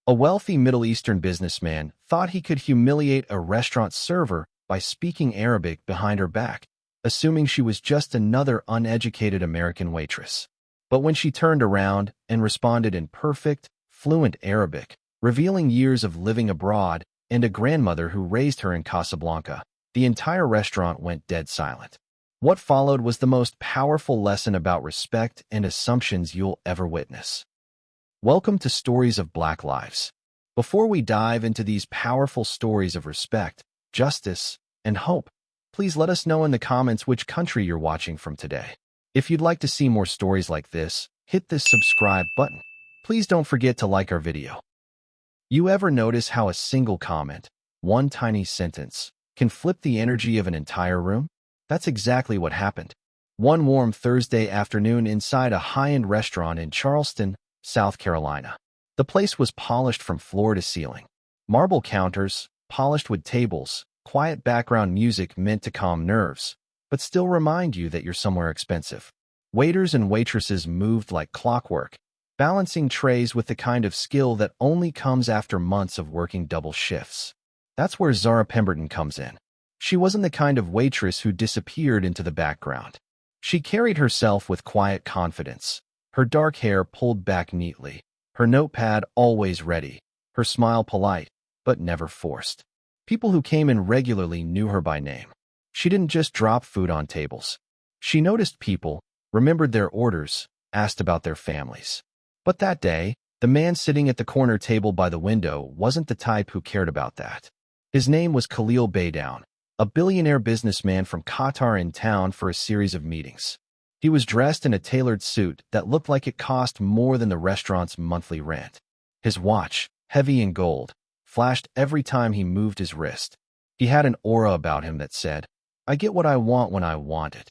A wealthy Middle Eastern businessman thought he could humiliate a restaurant server by speaking Arabic behind her back, assuming she was just another uneducated American waitress. But when she turned around and responded in perfect, fluent Arabic, revealing years of living abroad and a grandmother who raised her in Casablanca, the entire restaurant went dead silent. What followed was the most powerful lesson about respect and assumptions you'll ever witness. Welcome to Stories of Black Lives. Before we dive into these powerful stories of respect, justice, and hope, please let us know in the comments which country you're watching from today. If you'd like to see more stories like this, hit this subscribe button. Please don't forget to like our video. You ever notice how a single comment, one tiny sentence, can flip the energy of an entire room? That's exactly what happened. One warm Thursday afternoon inside a high-end restaurant in Charleston, South Carolina. The place was polished from floor to ceiling. Marble counters, polished wood tables, quiet background music meant to calm nerves, but still remind you that you're somewhere expensive. Waiters and waitresses moved like clockwork, balancing trays with the kind of skill that only comes after months of working double shifts. That's where Zara Pemberton comes in. She wasn't the kind of waitress who disappeared into the background. She carried herself with quiet confidence, her dark hair pulled back neatly, her notepad always ready, her smile polite, but never forced. People who came in regularly knew her by name. She didn't just drop food on tables. She noticed people, remembered their orders, asked about their families. But that day, the man sitting at the corner table by the window wasn't the type who cared about that. His name was Khalil Baydown, a billionaire businessman from Qatar in town for a series of meetings. He was dressed in a tailored suit that looked like it cost more than the restaurant's monthly rent. His watch, heavy in gold, flashed every time he moved his wrist. He had an aura about him that said, "I get what I want when I want it."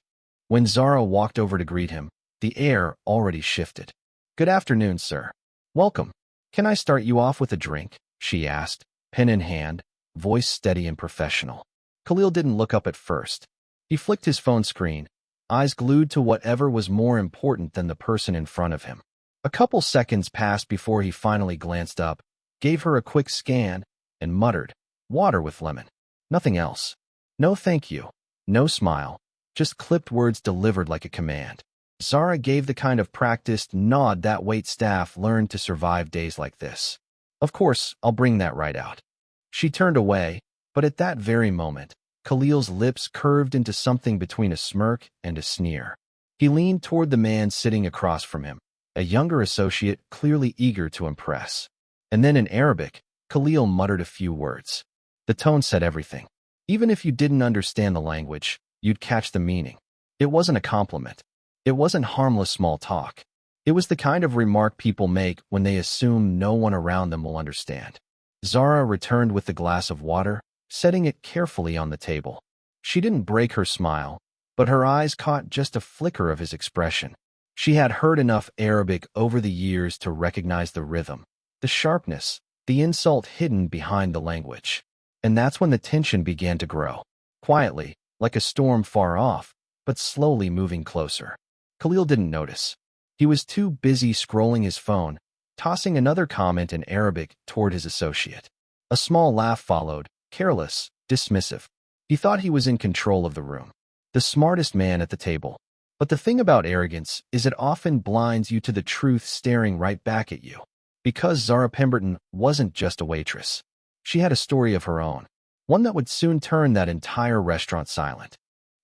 When Zara walked over to greet him, the air already shifted. "Good afternoon, sir. Welcome. Can I start you off with a drink?" she asked, pen in hand, voice steady and professional. Khalil didn't look up at first. He flicked his phone screen, eyes glued to whatever was more important than the person in front of him. A couple seconds passed before he finally glanced up, gave her a quick scan, and muttered, "Water with lemon. Nothing else." No thank you, no smile, just clipped words delivered like a command. Zara gave the kind of practiced nod that wait staff learned to survive days like this. "Of course, I'll bring that right out." She turned away, but at that very moment, Khalil's lips curved into something between a smirk and a sneer. He leaned toward the man sitting across from him, a younger associate clearly eager to impress. And then in Arabic, Khalil muttered a few words. The tone said everything. Even if you didn't understand the language, you'd catch the meaning. It wasn't a compliment. It wasn't harmless small talk. It was the kind of remark people make when they assume no one around them will understand. Zara returned with the glass of water, setting it carefully on the table. She didn't break her smile, but her eyes caught just a flicker of his expression. She had heard enough Arabic over the years to recognize the rhythm, the sharpness, the insult hidden behind the language. And that's when the tension began to grow, quietly, like a storm far off, but slowly moving closer. Khalil didn't notice. He was too busy scrolling his phone, tossing another comment in Arabic toward his associate. A small laugh followed, careless, dismissive. He thought he was in control of the room, the smartest man at the table. But the thing about arrogance is it often blinds you to the truth staring right back at you. Because Zara Pemberton wasn't just a waitress. She had a story of her own, one that would soon turn that entire restaurant silent.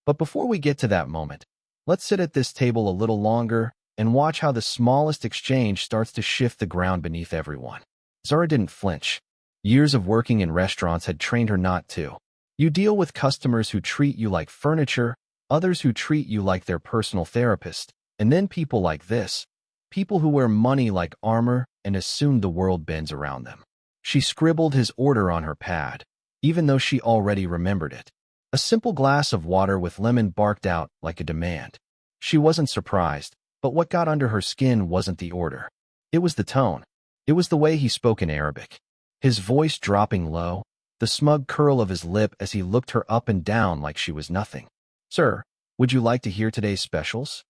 But before we get to that moment, let's sit at this table a little longer and watch how the smallest exchange starts to shift the ground beneath everyone. Zara didn't flinch. Years of working in restaurants had trained her not to. You deal with customers who treat you like furniture, others who treat you like their personal therapist, and then people like this, people who wear money like armor and assume the world bends around them. She scribbled his order on her pad, even though she already remembered it. A simple glass of water with lemon barked out like a demand. She wasn't surprised, but what got under her skin wasn't the order. It was the tone. It was the way he spoke in Arabic. His voice dropping low, the smug curl of his lip as he looked her up and down like she was nothing. "Sir, would you like to hear today's specials?"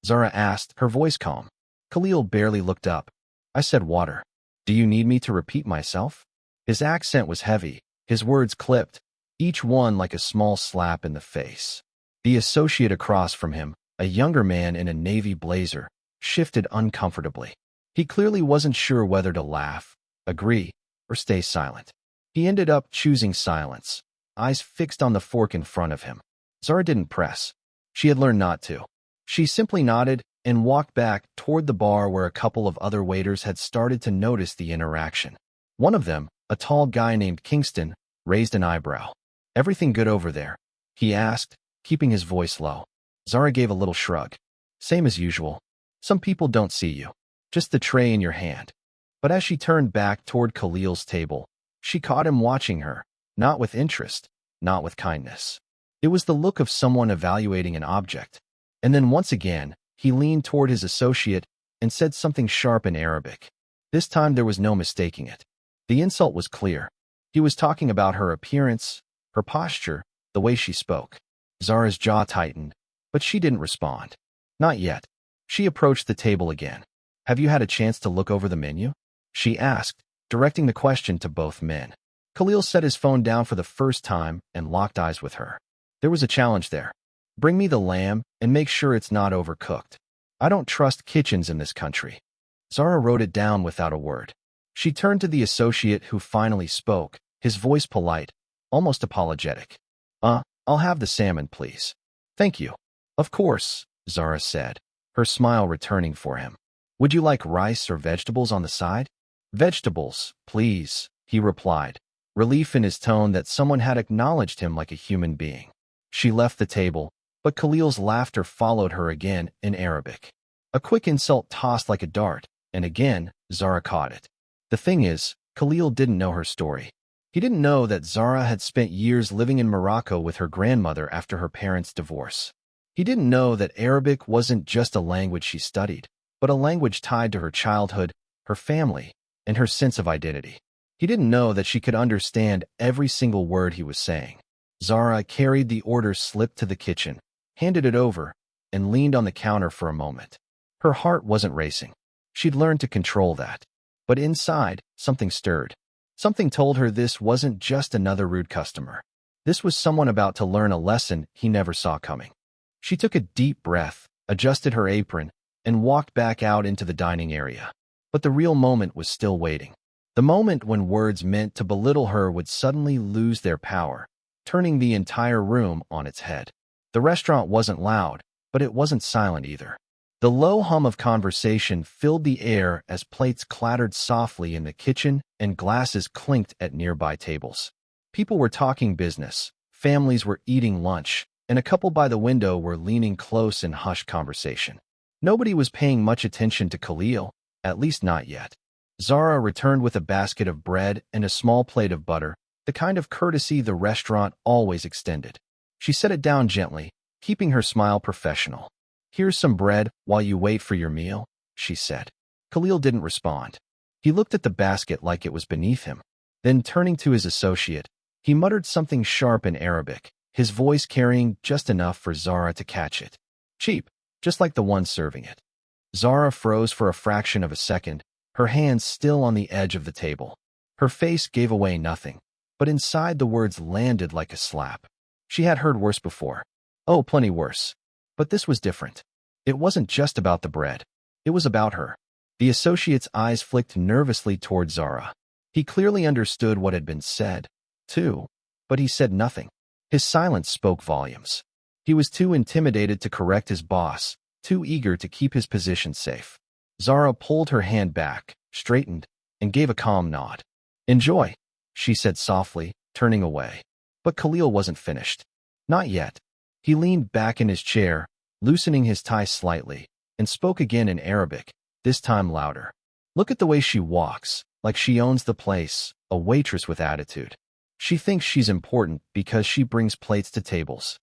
Zara asked, her voice calm. Khalil barely looked up. "I said water." Do you need me to repeat myself? His accent was heavy, his words clipped, each one like a small slap in the face. The associate across from him, a younger man in a navy blazer, shifted uncomfortably. He clearly wasn't sure whether to laugh, agree, or stay silent. He ended up choosing silence, eyes fixed on the fork in front of him. Zara didn't press. She had learned not to. She simply nodded and walked back toward the bar where a couple of other waiters had started to notice the interaction. One of them, a tall guy named Kingston, raised an eyebrow. "Everything good over there?" he asked, keeping his voice low. Zara gave a little shrug. "Same as usual. Some people don't see you. Just the tray in your hand." But as she turned back toward Khalil's table, she caught him watching her, not with interest, not with kindness. It was the look of someone evaluating an object. And then once again, he leaned toward his associate and said something sharp in Arabic. This time there was no mistaking it. The insult was clear. He was talking about her appearance, her posture, the way she spoke. Zara's jaw tightened, but she didn't respond. Not yet. She approached the table again. "Have you had a chance to look over the menu?" she asked, directing the question to both men. Khalil set his phone down for the first time and locked eyes with her. There was a challenge there. "Bring me the lamb and make sure it's not overcooked. I don't trust kitchens in this country." Zara wrote it down without a word. She turned to the associate who finally spoke, his voice polite, almost apologetic. I'll have the salmon, please." "Thank you." "Of course," Zara said, her smile returning for him. "Would you like rice or vegetables on the side?" "Vegetables, please," he replied, relief in his tone that someone had acknowledged him like a human being. She left the table, but Khalil's laughter followed her again in Arabic. A quick insult tossed like a dart, and again, Zara caught it. The thing is, Khalil didn't know her story. He didn't know that Zara had spent years living in Morocco with her grandmother after her parents' divorce. He didn't know that Arabic wasn't just a language she studied, but a language tied to her childhood, her family, and her sense of identity. He didn't know that she could understand every single word he was saying. Zara carried the order slip to the kitchen, handed it over, and leaned on the counter for a moment. Her heart wasn't racing. She'd learned to control that. But inside, something stirred. Something told her this wasn't just another rude customer. This was someone about to learn a lesson he never saw coming. She took a deep breath, adjusted her apron, and walked back out into the dining area. But the real moment was still waiting. The moment when words meant to belittle her would suddenly lose their power, turning the entire room on its head. The restaurant wasn't loud, but it wasn't silent either. The low hum of conversation filled the air as plates clattered softly in the kitchen and glasses clinked at nearby tables. People were talking business, families were eating lunch, and a couple by the window were leaning close in hushed conversation. Nobody was paying much attention to Khalil, at least not yet. Zara returned with a basket of bread and a small plate of butter, the kind of courtesy the restaurant always extended. She set it down gently, keeping her smile professional. "Here's some bread while you wait for your meal," she said. Khalil didn't respond. He looked at the basket like it was beneath him. Then, turning to his associate, he muttered something sharp in Arabic, his voice carrying just enough for Zara to catch it. "Cheap, just like the one serving it." Zara froze for a fraction of a second, her hands still on the edge of the table. Her face gave away nothing, but inside the words landed like a slap. She had heard worse before. Oh, plenty worse. But this was different. It wasn't just about the bread. It was about her. The associate's eyes flicked nervously toward Zara. He clearly understood what had been said, too, but he said nothing. His silence spoke volumes. He was too intimidated to correct his boss, too eager to keep his position safe. Zara pulled her hand back, straightened, and gave a calm nod. "Enjoy," she said softly, turning away. But Khalil wasn't finished. Not yet. He leaned back in his chair, loosening his tie slightly, and spoke again in Arabic, this time louder. "Look at the way she walks, like she owns the place, a waitress with attitude. She thinks she's important because she brings plates to tables."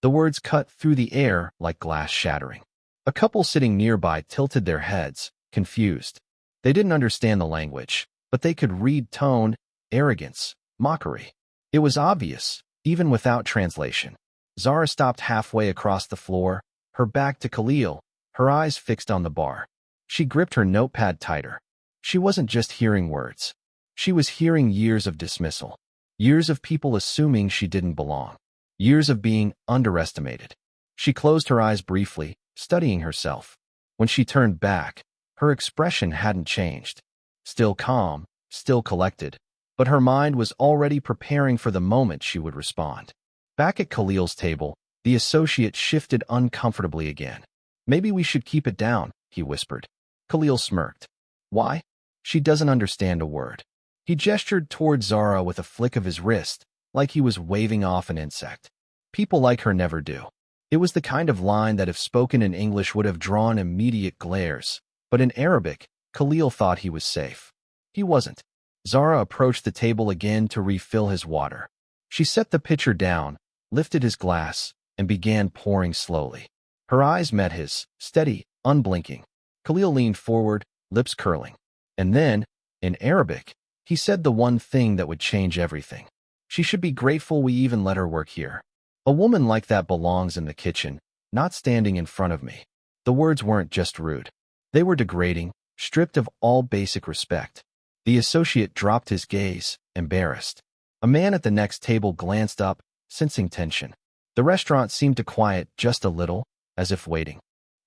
The words cut through the air like glass shattering. A couple sitting nearby tilted their heads, confused. They didn't understand the language, but they could read tone, arrogance, mockery. It was obvious, even without translation. Zara stopped halfway across the floor, her back to Khalil, her eyes fixed on the bar. She gripped her notepad tighter. She wasn't just hearing words. She was hearing years of dismissal, years of people assuming she didn't belong, years of being underestimated. She closed her eyes briefly, studying herself. When she turned back, her expression hadn't changed. Still calm, still collected, but her mind was already preparing for the moment she would respond. Back at Khalil's table, the associate shifted uncomfortably again. "Maybe we should keep it down," he whispered. Khalil smirked. "Why?" "She doesn't understand a word." He gestured toward Zara with a flick of his wrist, like he was waving off an insect. "People like her never do." It was the kind of line that if spoken in English would have drawn immediate glares, but in Arabic, Khalil thought he was safe. He wasn't. Zara approached the table again to refill his water. She set the pitcher down, lifted his glass, and began pouring slowly. Her eyes met his, steady, unblinking. Khalil leaned forward, lips curling. And then, in Arabic, he said the one thing that would change everything. "She should be grateful we even let her work here. A woman like that belongs in the kitchen, not standing in front of me." The words weren't just rude. They were degrading, stripped of all basic respect. The associate dropped his gaze, embarrassed. A man at the next table glanced up, sensing tension. The restaurant seemed to quiet just a little, as if waiting.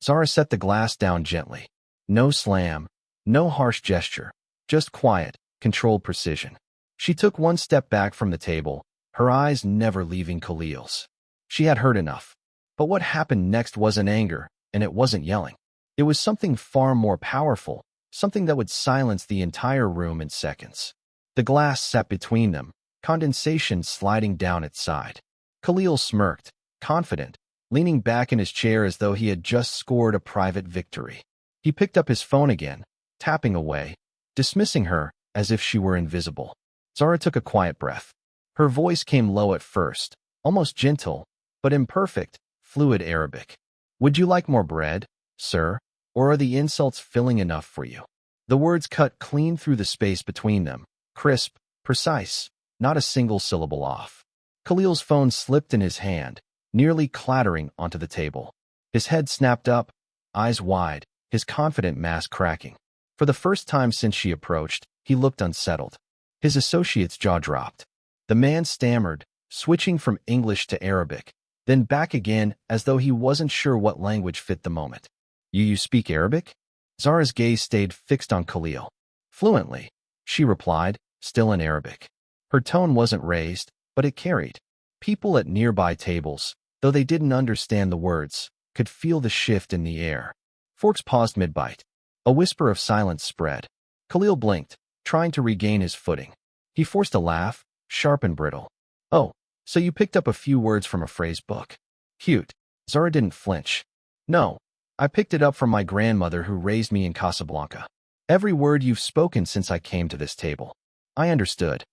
Zara set the glass down gently. No slam, no harsh gesture, just quiet, controlled precision. She took one step back from the table, her eyes never leaving Khalil's. She had heard enough. But what happened next wasn't anger, and it wasn't yelling. It was something far more powerful, something that would silence the entire room in seconds. The glass sat between them, condensation sliding down its side. Khalil smirked, confident, leaning back in his chair as though he had just scored a private victory. He picked up his phone again, tapping away, dismissing her as if she were invisible. Zara took a quiet breath. Her voice came low at first, almost gentle, but imperfect, fluid Arabic. "Would you like more bread, sir, or are the insults filling enough for you?" The words cut clean through the space between them, crisp, precise, not a single syllable off. Khalil's phone slipped in his hand, nearly clattering onto the table. His head snapped up, eyes wide, his confident mask cracking. For the first time since she approached, he looked unsettled. His associate's jaw dropped. The man stammered, switching from English to Arabic, then back again as though he wasn't sure what language fit the moment. You speak Arabic?" Zara's gaze stayed fixed on Khalil. "Fluently," she replied, still in Arabic. Her tone wasn't raised, but it carried. People at nearby tables, though they didn't understand the words, could feel the shift in the air. Forks paused mid-bite. A whisper of silence spread. Khalil blinked, trying to regain his footing. He forced a laugh, sharp and brittle. "Oh, so you picked up a few words from a phrase book. Cute." Zara didn't flinch. "No, I picked it up from my grandmother who raised me in Casablanca. Every word you've spoken since I came to this table." I understood.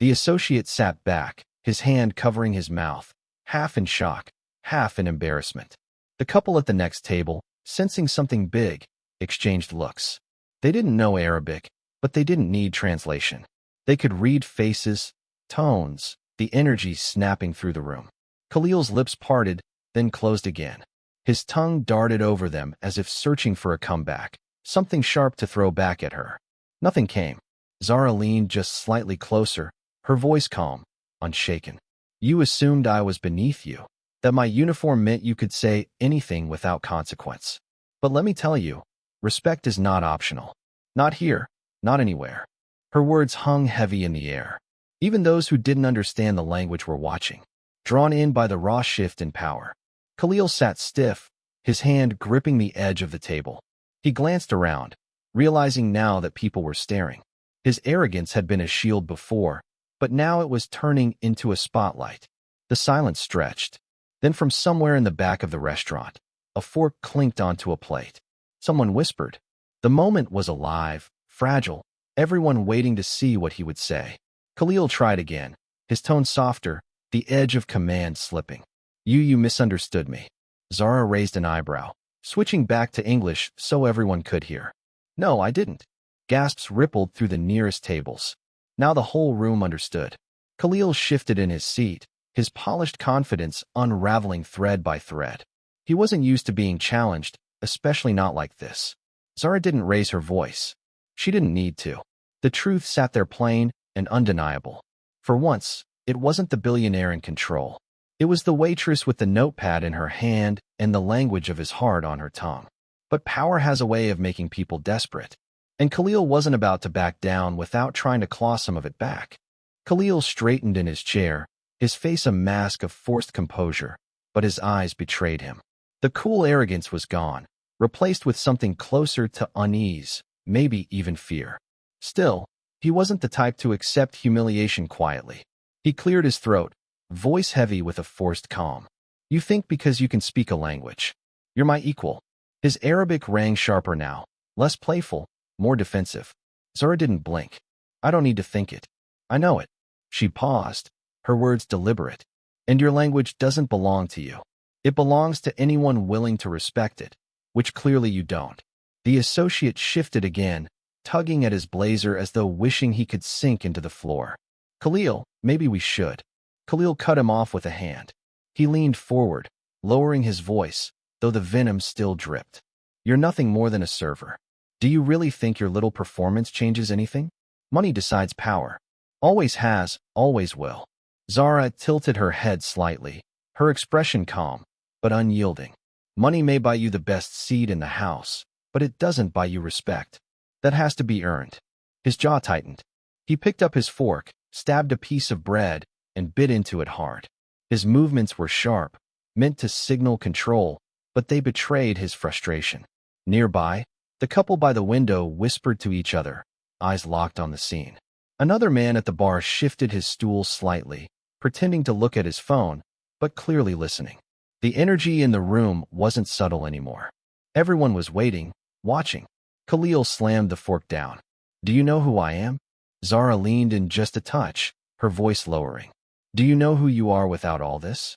The associate sat back, his hand covering his mouth, half in shock, half in embarrassment. The couple at the next table, sensing something big, exchanged looks. They didn't know Arabic, but they didn't need translation. They could read faces, tones, the energy snapping through the room. Khalil's lips parted, then closed again. His tongue darted over them as if searching for a comeback, something sharp to throw back at her. Nothing came. Zara leaned just slightly closer, her voice calm, unshaken. "You assumed I was beneath you, that my uniform meant you could say anything without consequence. But let me tell you, respect is not optional. Not here, not anywhere." Her words hung heavy in the air. Even those who didn't understand the language were watching, drawn in by the raw shift in power. Khalil sat stiff, his hand gripping the edge of the table. He glanced around, realizing now that people were staring. His arrogance had been a shield before, but now it was turning into a spotlight. The silence stretched. Then from somewhere in the back of the restaurant, a fork clinked onto a plate. Someone whispered. The moment was alive, fragile, everyone waiting to see what he would say. Khalil tried again, his tone softer, the edge of command slipping. You misunderstood me." Zara raised an eyebrow, switching back to English so everyone could hear. "No, I didn't." Gasps rippled through the nearest tables. Now the whole room understood. Khalil shifted in his seat, his polished confidence unraveling thread by thread. He wasn't used to being challenged, especially not like this. Zara didn't raise her voice. She didn't need to. The truth sat there plain and undeniable. For once, it wasn't the billionaire in control. It was the waitress with the notepad in her hand and the language of his heart on her tongue. But power has a way of making people desperate. And Khalil wasn't about to back down without trying to claw some of it back. Khalil straightened in his chair, his face a mask of forced composure, but his eyes betrayed him. The cool arrogance was gone, replaced with something closer to unease, maybe even fear. Still, he wasn't the type to accept humiliation quietly. He cleared his throat, voice heavy with a forced calm. You think because you can speak a language, you're my equal. His Arabic rang sharper now, less playful, more defensive. Zara didn't blink. I don't need to think it. I know it. She paused, her words deliberate. And your language doesn't belong to you. It belongs to anyone willing to respect it, which clearly you don't. The associate shifted again, tugging at his blazer as though wishing he could sink into the floor. Khalil, maybe we should. Khalil cut him off with a hand. He leaned forward, lowering his voice, though the venom still dripped. You're nothing more than a server. Do you really think your little performance changes anything? Money decides power. Always has, always will. Zara tilted her head slightly, her expression calm, but unyielding. Money may buy you the best seat in the house, but it doesn't buy you respect. That has to be earned. His jaw tightened. He picked up his fork, stabbed a piece of bread, and bit into it hard. His movements were sharp, meant to signal control, but they betrayed his frustration. Nearby, the couple by the window whispered to each other, eyes locked on the scene. Another man at the bar shifted his stool slightly, pretending to look at his phone, but clearly listening. The energy in the room wasn't subtle anymore. Everyone was waiting, watching. Khalil slammed the fork down. Do you know who I am? Zara leaned in just a touch, her voice lowering. Do you know who you are without all this?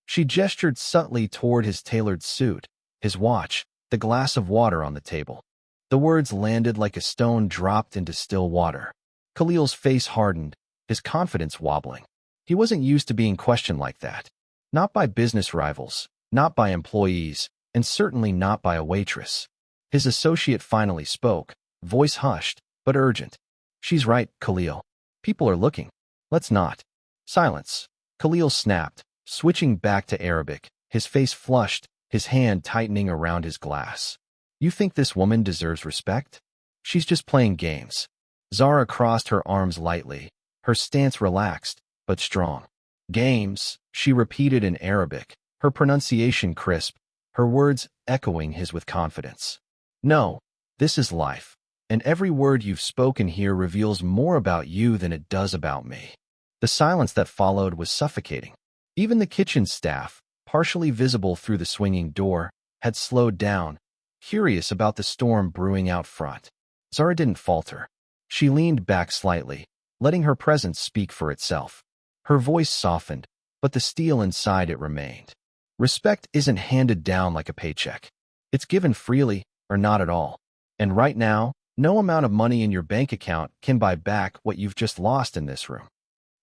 She gestured subtly toward his tailored suit, his watch, the glass of water on the table. The words landed like a stone dropped into still water. Khalil's face hardened, his confidence wobbling. He wasn't used to being questioned like that. Not by business rivals, not by employees, and certainly not by a waitress. His associate finally spoke, voice hushed, but urgent. She's right, Khalil. People are looking. Let's not. Silence. Khalil snapped, switching back to Arabic, his face flushed, his hand tightening around his glass. You think this woman deserves respect? She's just playing games. Zara crossed her arms lightly, her stance relaxed, but strong. Games, she repeated in Arabic, her pronunciation crisp, her words echoing his with confidence. No, this is life, and every word you've spoken here reveals more about you than it does about me. The silence that followed was suffocating. Even the kitchen staff, partially visible through the swinging door, had slowed down, curious about the storm brewing out front. Zara didn't falter. She leaned back slightly, letting her presence speak for itself. Her voice softened, but the steel inside it remained. Respect isn't handed down like a paycheck. It's given freely or not at all. And right now, no amount of money in your bank account can buy back what you've just lost in this room.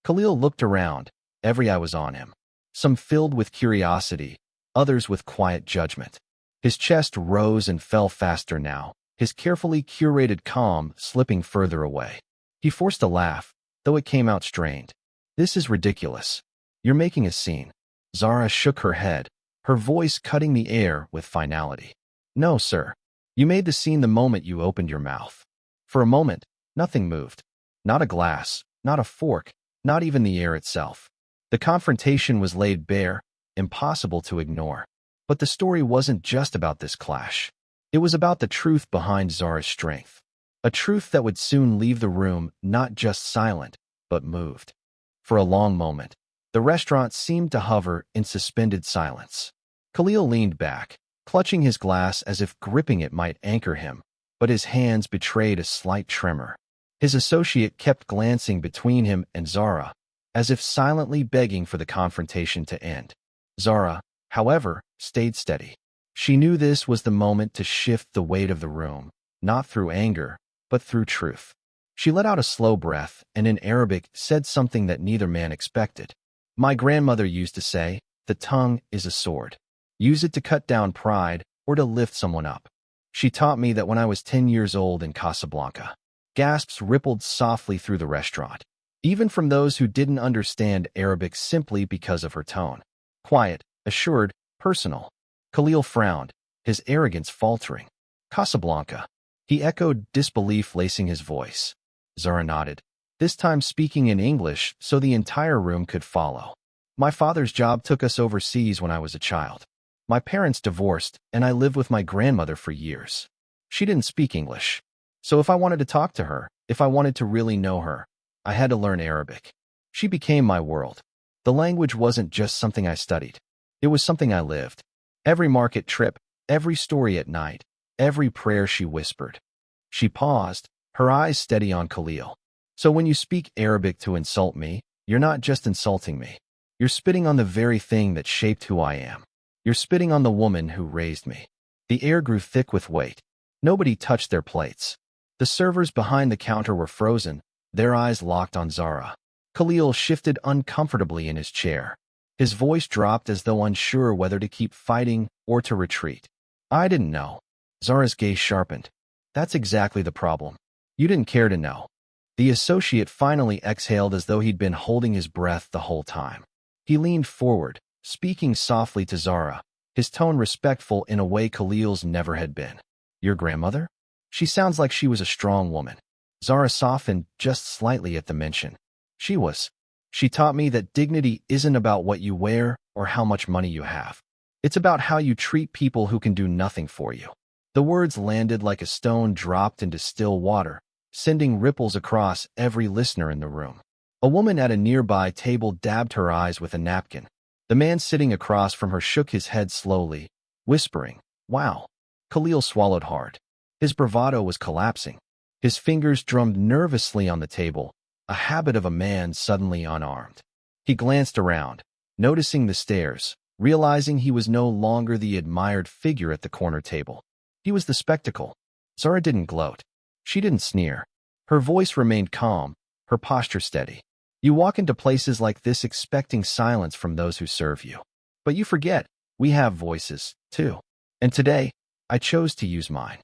Khalil looked around, every eye was on him. Some filled with curiosity, others with quiet judgment. His chest rose and fell faster now, his carefully curated calm slipping further away. He forced a laugh, though it came out strained. This is ridiculous. You're making a scene. Zara shook her head, her voice cutting the air with finality. No, sir. You made the scene the moment you opened your mouth. For a moment, nothing moved. Not a glass, not a fork, not even the air itself. The confrontation was laid bare, impossible to ignore. But the story wasn't just about this clash. It was about the truth behind Zara's strength. A truth that would soon leave the room not just silent, but moved. For a long moment, the restaurant seemed to hover in suspended silence. Khalil leaned back, clutching his glass as if gripping it might anchor him, but his hands betrayed a slight tremor. His associate kept glancing between him and Zara, as if silently begging for the confrontation to end. Zara, however, stayed steady. She knew this was the moment to shift the weight of the room, not through anger, but through truth. She let out a slow breath and in Arabic said something that neither man expected. My grandmother used to say, the tongue is a sword. Use it to cut down pride or to lift someone up. She taught me that when I was 10 years old in Casablanca. Gasps rippled softly through the restaurant, even from those who didn't understand Arabic simply because of her tone. Quiet, assured, personal. Khalil frowned, his arrogance faltering. Casablanca. He echoed, disbelief lacing his voice. Zara nodded, this time speaking in English so the entire room could follow. My father's job took us overseas when I was a child. My parents divorced, and I lived with my grandmother for years. She didn't speak English. So if I wanted to talk to her, if I wanted to really know her, I had to learn Arabic. She became my world. The language wasn't just something I studied. It was something I lived. Every market trip, every story at night, every prayer she whispered. She paused, her eyes steady on Khalil. So when you speak Arabic to insult me, you're not just insulting me. You're spitting on the very thing that shaped who I am. You're spitting on the woman who raised me. The air grew thick with weight. Nobody touched their plates. The servers behind the counter were frozen, their eyes locked on Zara. Khalil shifted uncomfortably in his chair. His voice dropped as though unsure whether to keep fighting or to retreat. I didn't know. Zara's gaze sharpened. That's exactly the problem. You didn't care to know. The associate finally exhaled as though he'd been holding his breath the whole time. He leaned forward, speaking softly to Zara, his tone respectful in a way Khalil's never had been. Your grandmother? She sounds like she was a strong woman. Zara softened just slightly at the mention. She was. She taught me that dignity isn't about what you wear or how much money you have. It's about how you treat people who can do nothing for you. The words landed like a stone dropped into still water, sending ripples across every listener in the room. A woman at a nearby table dabbed her eyes with a napkin. The man sitting across from her shook his head slowly, whispering, "Wow." Khalil swallowed hard. His bravado was collapsing. His fingers drummed nervously on the table, a habit of a man suddenly unarmed. He glanced around, noticing the stares, realizing he was no longer the admired figure at the corner table. He was the spectacle. Zara didn't gloat. She didn't sneer. Her voice remained calm, her posture steady. You walk into places like this expecting silence from those who serve you. But you forget, we have voices, too. And today, I chose to use mine.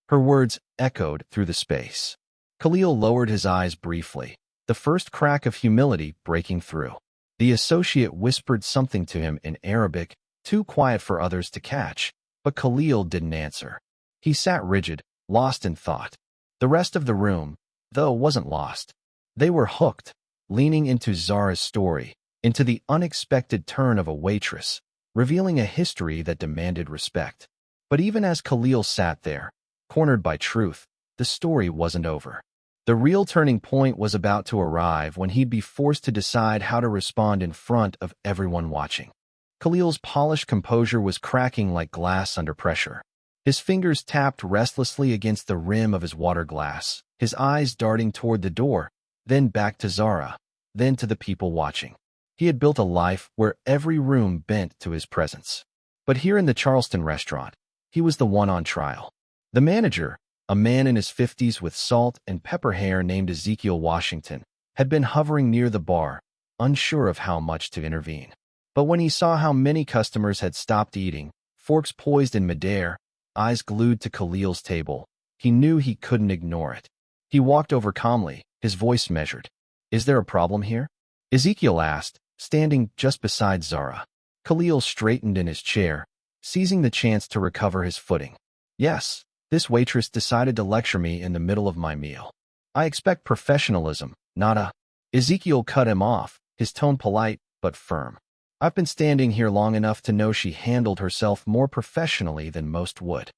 Her words echoed through the space. Khalil lowered his eyes briefly, the first crack of humility breaking through. The associate whispered something to him in Arabic, too quiet for others to catch, but Khalil didn't answer. He sat rigid, lost in thought. The rest of the room, though, wasn't lost. They were hooked, leaning into Zara's story, into the unexpected turn of a waitress, revealing a history that demanded respect. But even as Khalil sat there, cornered by truth, the story wasn't over. The real turning point was about to arrive when he'd be forced to decide how to respond in front of everyone watching. Khalil's polished composure was cracking like glass under pressure. His fingers tapped restlessly against the rim of his water glass, his eyes darting toward the door, then back to Zara, then to the people watching. He had built a life where every room bent to his presence. But here in the Charleston restaurant, he was the one on trial. The manager, a man in his 50s with salt and pepper hair named Ezekiel Washington, had been hovering near the bar, unsure of how much to intervene. But when he saw how many customers had stopped eating, forks poised in midair, eyes glued to Khalil's table, he knew he couldn't ignore it. He walked over calmly, his voice measured. Is there a problem here? Ezekiel asked, standing just beside Zara. Khalil straightened in his chair, seizing the chance to recover his footing. Yes, this waitress decided to lecture me in the middle of my meal. I expect professionalism, not a... Ezekiel cut him off, his tone polite but firm. I've been standing here long enough to know she handled herself more professionally than most would.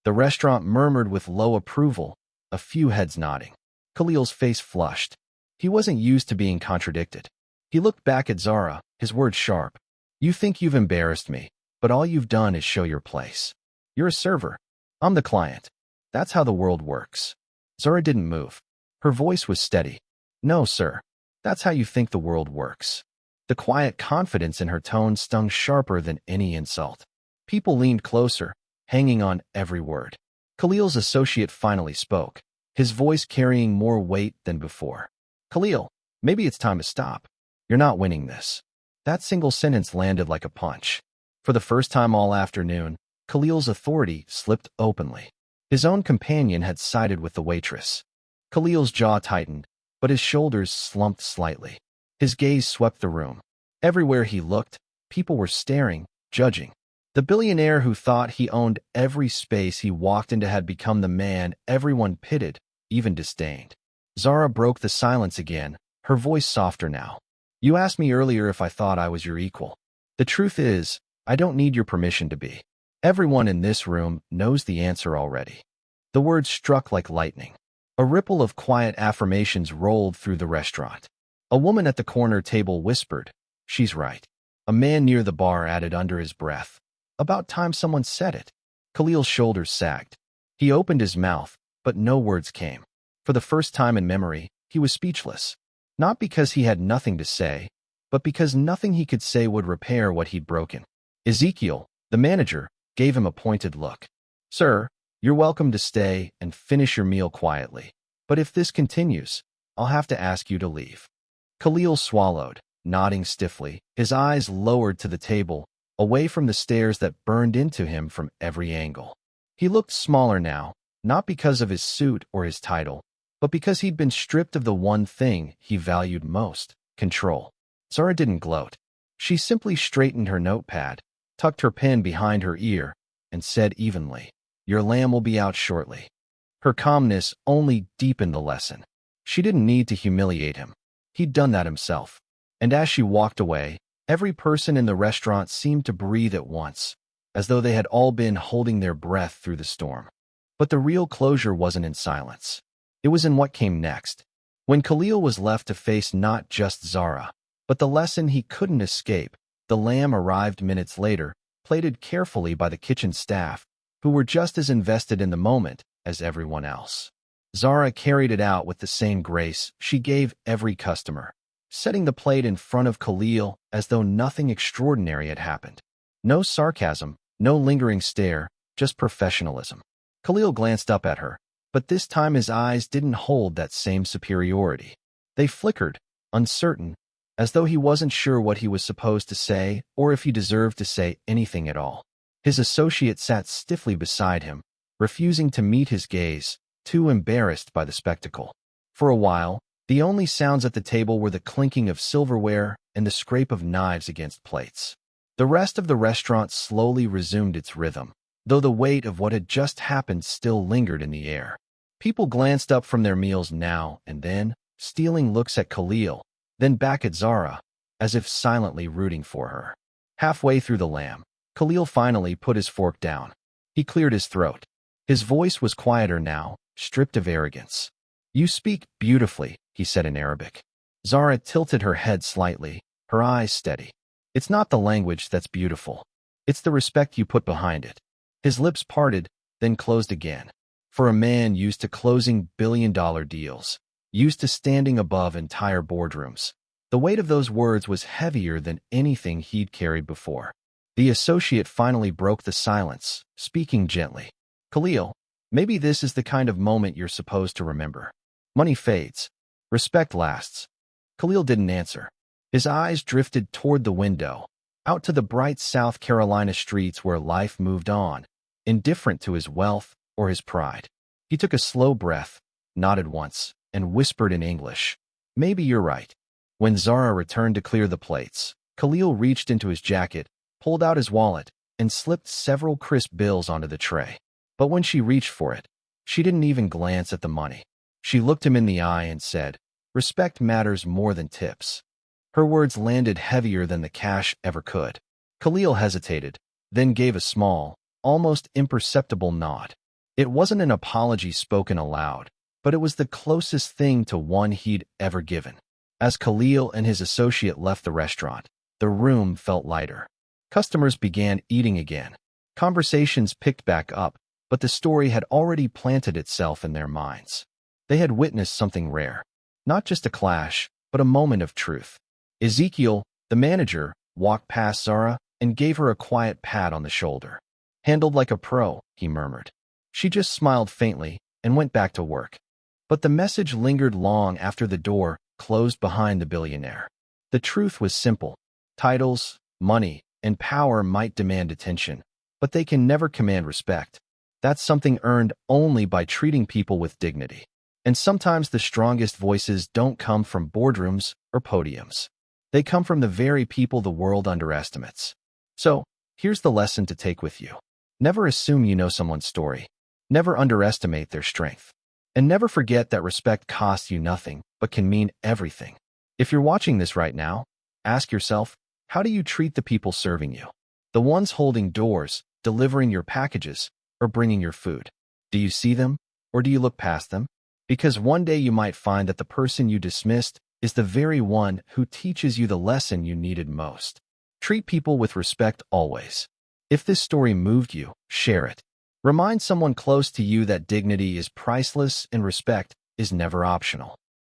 The restaurant murmured with low approval, a few heads nodding. Khalil's face flushed. He wasn't used to being contradicted. He looked back at Zara, his words sharp. You think you've embarrassed me, but all you've done is show your place. You're a server. I'm the client. That's how the world works. Zara didn't move. Her voice was steady. No, sir. That's how you think the world works. The quiet confidence in her tone stung sharper than any insult. People leaned closer, hanging on every word. Khalil's associate finally spoke, his voice carrying more weight than before. Khalil, maybe it's time to stop. You're not winning this. That single sentence landed like a punch. For the first time all afternoon, Khalil's authority slipped openly. His own companion had sided with the waitress. Khalil's jaw tightened, but his shoulders slumped slightly. His gaze swept the room. Everywhere he looked, people were staring, judging. The billionaire who thought he owned every space he walked into had become the man everyone pitied, even disdained. Zara broke the silence again, her voice softer now. You asked me earlier if I thought I was your equal. The truth is, I don't need your permission to be. Everyone in this room knows the answer already. The words struck like lightning. A ripple of quiet affirmations rolled through the restaurant. A woman at the corner table whispered, "She's right." A man near the bar added under his breath, "About time someone said it." Khalil's shoulders sagged. He opened his mouth, but no words came. For the first time in memory, he was speechless. Not because he had nothing to say, but because nothing he could say would repair what he'd broken. Ezekiel, the manager, gave him a pointed look. "Sir, you're welcome to stay and finish your meal quietly. But if this continues, I'll have to ask you to leave." Khalil swallowed, nodding stiffly, his eyes lowered to the table, away from the stares that burned into him from every angle. He looked smaller now, not because of his suit or his title, but because he'd been stripped of the one thing he valued most, control. Zara didn't gloat. She simply straightened her notepad, tucked her pen behind her ear, and said evenly, "Your lamb will be out shortly." Her calmness only deepened the lesson. She didn't need to humiliate him. He'd done that himself. And as she walked away, every person in the restaurant seemed to breathe at once, as though they had all been holding their breath through the storm. But the real closure wasn't in silence. It was in what came next. When Khalil was left to face not just Zara, but the lesson he couldn't escape, the lamb arrived minutes later, plated carefully by the kitchen staff, who were just as invested in the moment as everyone else. Zara carried it out with the same grace she gave every customer, setting the plate in front of Khalil as though nothing extraordinary had happened. No sarcasm, no lingering stare, just professionalism. Khalil glanced up at her, but this time his eyes didn't hold that same superiority. They flickered, uncertain, as though he wasn't sure what he was supposed to say or if he deserved to say anything at all. His associate sat stiffly beside him, refusing to meet his gaze, too embarrassed by the spectacle. For a while, the only sounds at the table were the clinking of silverware and the scrape of knives against plates. The rest of the restaurant slowly resumed its rhythm, though the weight of what had just happened still lingered in the air. People glanced up from their meals now and then, stealing looks at Khalil, then back at Zara, as if silently rooting for her. Halfway through the lamb, Khalil finally put his fork down. He cleared his throat. His voice was quieter now, stripped of arrogance. "You speak beautifully," he said in Arabic. Zara tilted her head slightly, her eyes steady. "It's not the language that's beautiful. It's the respect you put behind it." His lips parted, then closed again. For a man used to closing billion-dollar deals, used to standing above entire boardrooms, the weight of those words was heavier than anything he'd carried before. The associate finally broke the silence, speaking gently. "Khalil, maybe this is the kind of moment you're supposed to remember. Money fades. Respect lasts." Khalil didn't answer. His eyes drifted toward the window, out to the bright South Carolina streets where life moved on, indifferent to his wealth or his pride. He took a slow breath, nodded once, and whispered in English, "Maybe you're right." When Zara returned to clear the plates, Khalil reached into his jacket, pulled out his wallet, and slipped several crisp bills onto the tray. But when she reached for it, she didn't even glance at the money. She looked him in the eye and said, "Respect matters more than tips." Her words landed heavier than the cash ever could. Khalil hesitated, then gave a small, almost imperceptible nod. It wasn't an apology spoken aloud, but it was the closest thing to one he'd ever given. As Khalil and his associate left the restaurant, the room felt lighter. Customers began eating again. Conversations picked back up, but the story had already planted itself in their minds. They had witnessed something rare. Not just a clash, but a moment of truth. Ezekiel, the manager, walked past Zara and gave her a quiet pat on the shoulder. "Handled like a pro," he murmured. She just smiled faintly and went back to work. But the message lingered long after the door closed behind the billionaire. The truth was simple. Titles, money, and power might demand attention, but they can never command respect. That's something earned only by treating people with dignity. And sometimes the strongest voices don't come from boardrooms or podiums. They come from the very people the world underestimates. So, here's the lesson to take with you. Never assume you know someone's story. Never underestimate their strength. And never forget that respect costs you nothing, but can mean everything. If you're watching this right now, ask yourself, how do you treat the people serving you? The ones holding doors, delivering your packages, or bringing your food? Do you see them, or do you look past them? Because one day you might find that the person you dismissed is the very one who teaches you the lesson you needed most. Treat people with respect always. If this story moved you, share it. Remind someone close to you that dignity is priceless and respect is never optional.